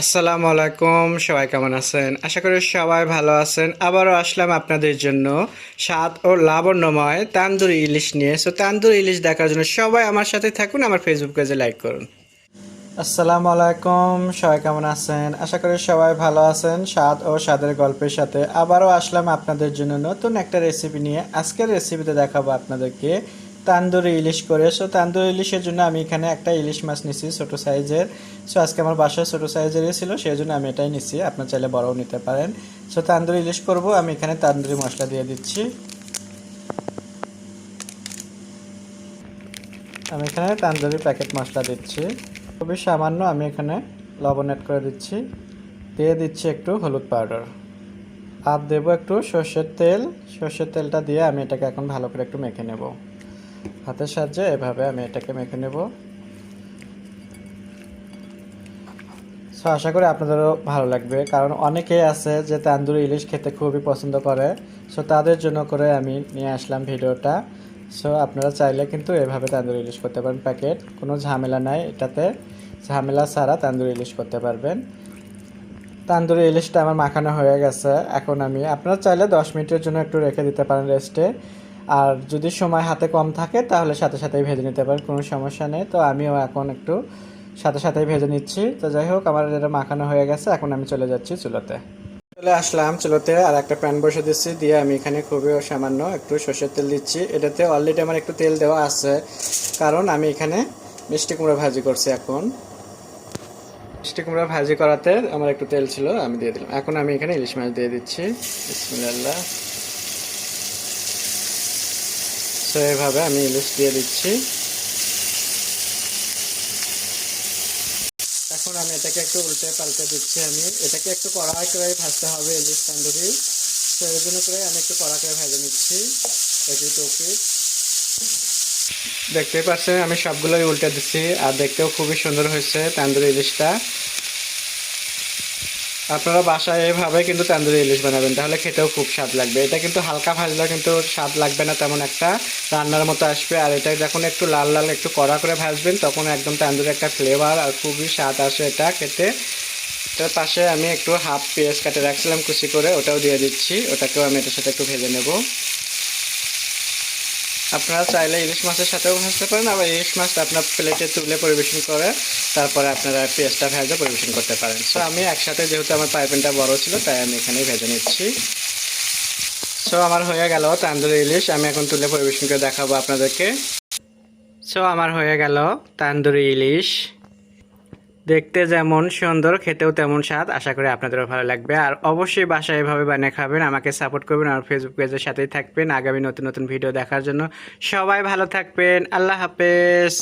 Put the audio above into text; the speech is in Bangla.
আসসালামু আলাইকুম, সবাই কেমন আছেন? আশা করি সবাই ভালো আছেন। আবারও আসলাম আপনাদের জন্য স্বাদ ও লাবণ্যময় তান্দুরি ইলিশ নিয়ে। তান্দুরি ইলিশ দেখার জন্য সবাই আমার সাথে থাকুন, আমার ফেসবুক পেজে লাইক করুন। আসসালামু আলাইকুম, সবাই কেমন আছেন? আশা করি সবাই ভালো আছেন। স্বাদ ও স্বাদের গল্পের সাথে আবারও আসলাম আপনাদের জন্য নতুন একটা রেসিপি নিয়ে। আজকের রেসিপিতে দেখাবো আপনাদেরকে তান্দুরি ইলিশ করে। তান্দুরি ইলিশের জন্য আমি এখানে একটা ইলিশ মাছ নিছি ছোট সাইজের। আজকে আমার বাসায় ছোট সাইজেরই ছিল, সেই জন্য আমি এটাই নিছি। আপনার চাইলে বড়ও নিতে পারেন। তান্দুরি ইলিশ করব, আমি এখানে তান্দুরি মশলা দিয়ে দিচ্ছি। আমি এখানে তান্দুরি প্যাকেট মশলা দিচ্ছি, খুবই সামান্য। আমি এখানে লবণ অ্যাড করে দিচ্ছি, দিয়ে দিচ্ছি একটু হলুদ পাউডার, আর দেবো একটু সর্ষের তেল। সর্ষের তেলটা দিয়ে আমি এটাকে এখন ভালো করে একটু মেখে নেব হাতের সাহায্যে। এভাবে আমি এটাকে মেখে নেব। আশা করি আপনাদেরও ভালো লাগবে, কারণ অনেকেই আছে যে তান্দুরি ইলিশ খেতে খুবই পছন্দ করে। তাদের জন্য করে আমি নিয়ে আসলাম ভিডিওটা। আপনারা চাইলে কিন্তু এভাবে তান্দুরি ইলিশ করতে পারেন। প্যাকেট, কোনো ঝামেলা নাই এটাতে, ঝামেলা ছাড়া তান্দুরি ইলিশ করতে পারবেন। তান্দুরি ইলিশটা আমার মাখানো হয়ে গেছে। এখন আপনারা চাইলে 10 মিনিটের জন্য একটু রেখে দিতে পারেন রেস্টে। আর যদি সময় হাতে কম থাকে তাহলে সাথে সাথেই ভেজে নিতে পারেন, কোনো সমস্যা নেই। আমিও এখন একটু সাথে সাথেই ভেজে নিচ্ছি। যাই হোক, আমার এটা মাখানো হয়ে গেছে। এখন আমি চলে যাচ্ছি চুলাতে। চলে আসলাম চুলাতে, আর একটা প্যান বসে দিচ্ছি। দিয়ে আমি এখানে খুবই সামান্য একটু সর্ষের তেল দিচ্ছি। এটাতে অলরেডি আমার একটু তেল দেওয়া আছে, কারণ আমি এখানে মিষ্টি কুমড়া ভাজি করছি। এখন মিষ্টি কুমড়া ভাজি করাতে আমার একটু তেল ছিল, আমি দিয়ে দিলাম। এখন আমি এখানে ইলিশ মাছ দিয়ে দিচ্ছি। বিসমিল্লাহ। এভাবে আমি ইলিশ দিয়ে দিচ্ছি। এখন আমি এটাকে একটু উল্টে পাল্টে দিচ্ছি। আমি এটাকে একটু কড়া করে ভাজতে হবে ইলিশ তান্দুরি। এর জন্য করে আমি একটু কড়া করে ভেজে নিচ্ছি। দেখতেই পাচ্ছেন আমি সবগুলোই উল্টে দিচ্ছি, আর দেখতেও খুবই সুন্দর হয়েছে তান্দুরি ইলিশটা। আপনারা বাসায় এভাবে কিন্তু তান্দুরি ইলিশ বানাবেন, তাহলে খেতেও খুব স্বাদ লাগবে। এটা কিন্তু হালকা ভাজলে কিন্তু স্বাদ লাগবে না তেমন একটা, রান্নার মতো আসবে। আর এটা যখন একটু লাল লাল একটু কড়া করে ভাজবেন, তখন একদম তান্দুরি একটা ফ্লেভার আর খুবই স্বাদ আসে এটা খেতে। তার পাশে আমি একটু হাফ পেঁয়াজ কাটে রাখছিলাম কুচি করে, ওটাও দিয়ে দিচ্ছি। ওটাকেও আমি এটার সাথে একটু ভেজে নেব। আপনারা চাইলে ইলিশ মাছের সাথেও ভাজতে পারেন, আবার ইলিশ মাছটা আপনার প্লেটে তুলে পরিবেশন করে তারপরে আপনারা পেঁয়াজটা ভেজে পরিবেশন করতে পারেন। আমি একসাথে, যেহেতু আমার ফ্রাইপ্যানটা বড় ছিল, তাই আমি এখানেই ভেজে নিচ্ছি। আমার হয়ে গেল তান্দুরি ইলিশ। আমি এখন তুলে পরিবেশন করে দেখাবো আপনাদেরকে। আমার হয়ে গেল তান্দুরি ইলিশ। দেখতে যেমন সুন্দর, খেতেও তেমন স্বাদ। আশা করি আপনাদেরও ভালো লাগবে। আর অবশ্যই বাসায় এভাবে বানিয়ে খাবেন, আমাকে সাপোর্ট করবেন, আমার ফেসবুক পেজের সাথেই থাকবেন আগামী নতুন নতুন ভিডিও দেখার জন্য। সবাই ভালো থাকবেন। আল্লাহ হাফেজ।